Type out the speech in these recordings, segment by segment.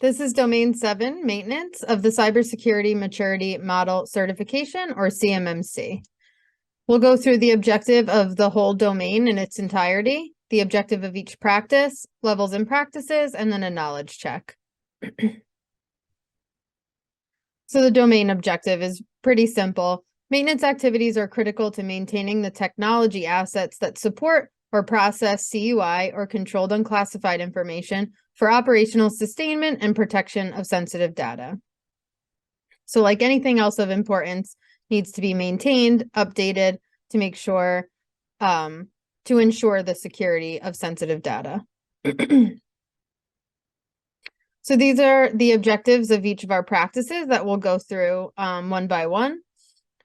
This is Domain 7, Maintenance of the Cybersecurity Maturity Model Certification, or CMMC. We'll go through the objective of the whole domain in its entirety, the objective of each practice, levels and practices, and then a knowledge check. So the domain objective is pretty simple. Maintenance activities are critical to maintaining the technology assets that support or process CUI or controlled unclassified information for operational sustainment and protection of sensitive data. So like anything else of importance, needs to be maintained, updated to make sure, to ensure the security of sensitive data. So these are the objectives of each of our practices that we'll go through one by one.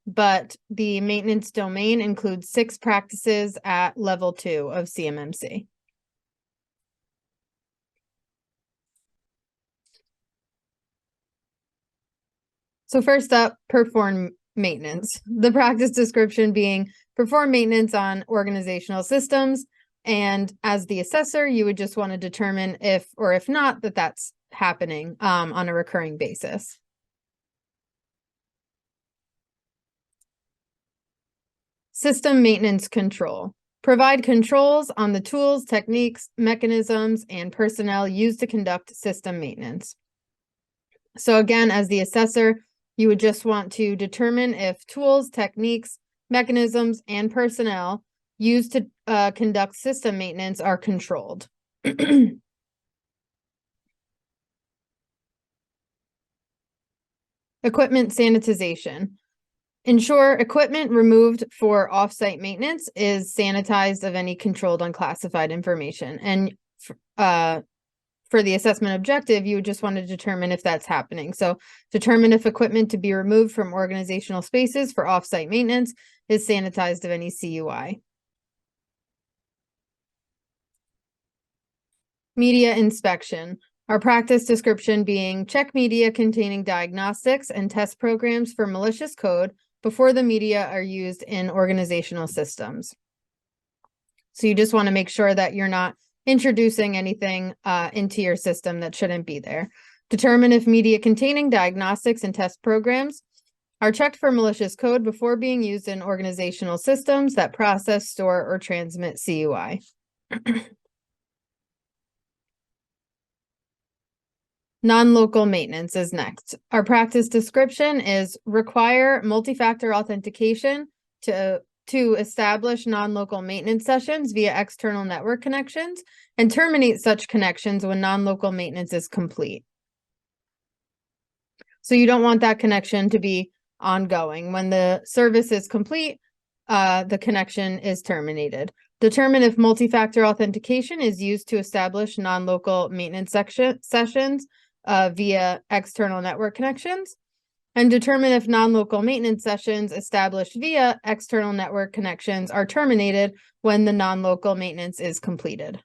But the maintenance domain includes 6 practices at level 2 of CMMC. So first up, perform maintenance. The practice description being perform maintenance on organizational systems. And as the assessor, you would just want to determine if or if not that that's happening on a recurring basis. System maintenance control. Provide controls on the tools, techniques, mechanisms, and personnel used to conduct system maintenance. So again, as the assessor, you would just want to determine if tools, techniques, mechanisms, and personnel used to conduct system maintenance are controlled. Equipment sanitization. Ensure equipment removed for off-site maintenance is sanitized of any controlled unclassified information. And for the assessment objective, you would just want to determine if that's happening. So determine if equipment to be removed from organizational spaces for off-site maintenance is sanitized of any CUI. Media inspection. Our practice description being check media containing diagnostics and test programs for malicious code before the media are used in organizational systems. So you just want to make sure that you're not introducing anything into your system that shouldn't be there. Determine if media containing diagnostics and test programs are checked for malicious code before being used in organizational systems that process, store, or transmit CUI. Non-local maintenance is next. Our practice description is require multi-factor authentication to establish non-local maintenance sessions via external network connections and terminate such connections when non-local maintenance is complete. So you don't want that connection to be ongoing. When the service is complete, the connection is terminated. Determine if multi-factor authentication is used to establish non-local maintenance sessions via external network connections, and determine if non-local maintenance sessions established via external network connections are terminated when the non-local maintenance is completed.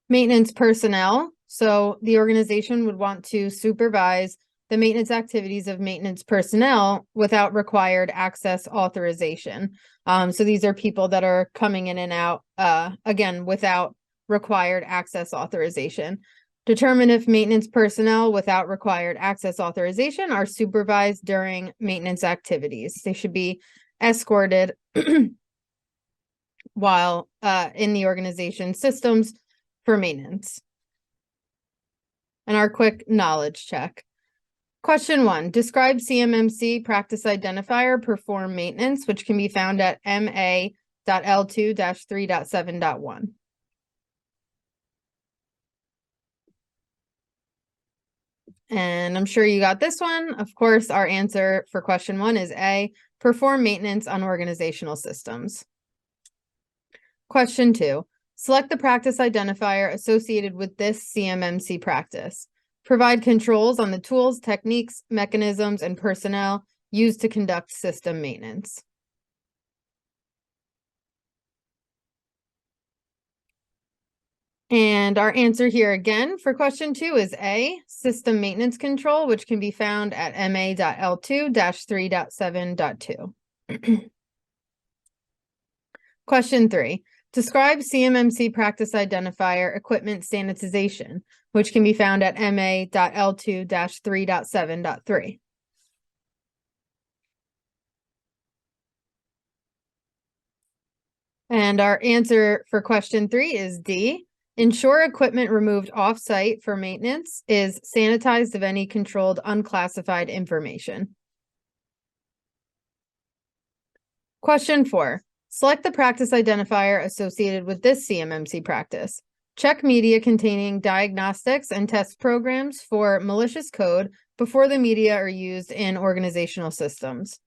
Maintenance personnel. So the organization would want to supervise the maintenance activities of maintenance personnel without required access authorization. So these are people that are coming in and out, again, without required access authorization. Determine if maintenance personnel without required access authorization are supervised during maintenance activities. They should be escorted while in the organization systems for maintenance. And our quick knowledge check. Question 1, describe CMMC practice identifier perform maintenance, which can be found at MA.L2-3.7.1. And I'm sure you got this one. Of course, our answer for question 1 is A, perform maintenance on organizational systems. Question 2, select the practice identifier associated with this CMMC practice. Provide controls on the tools, techniques, mechanisms, and personnel used to conduct system maintenance. And our answer here again for question 2 is A, system maintenance control, which can be found at MA.L2-3.7.2. Question 3, Describe CMMC practice identifier equipment sanitization, which can be found at MA.L2-3.7.3. And our answer for question 3 is D. Ensure equipment removed off-site for maintenance is sanitized of any controlled unclassified information. Question 4. Select the practice identifier associated with this CMMC practice. Check media containing diagnostics and test programs for malicious code before the media are used in organizational systems.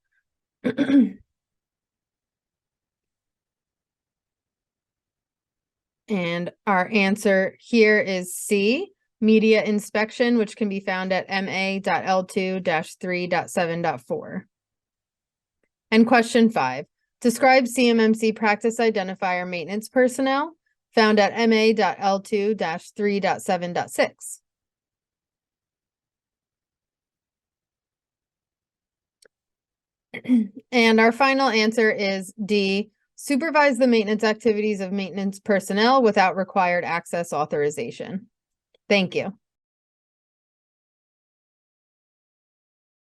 And our answer here is C, media inspection, which can be found at MA.L2-3.7.4. And question 5, describe CMMC practice identifier maintenance personnel, found at MA.L2-3.7.6. And our final answer is D, supervise the maintenance activities of maintenance personnel without required access authorization. Thank you.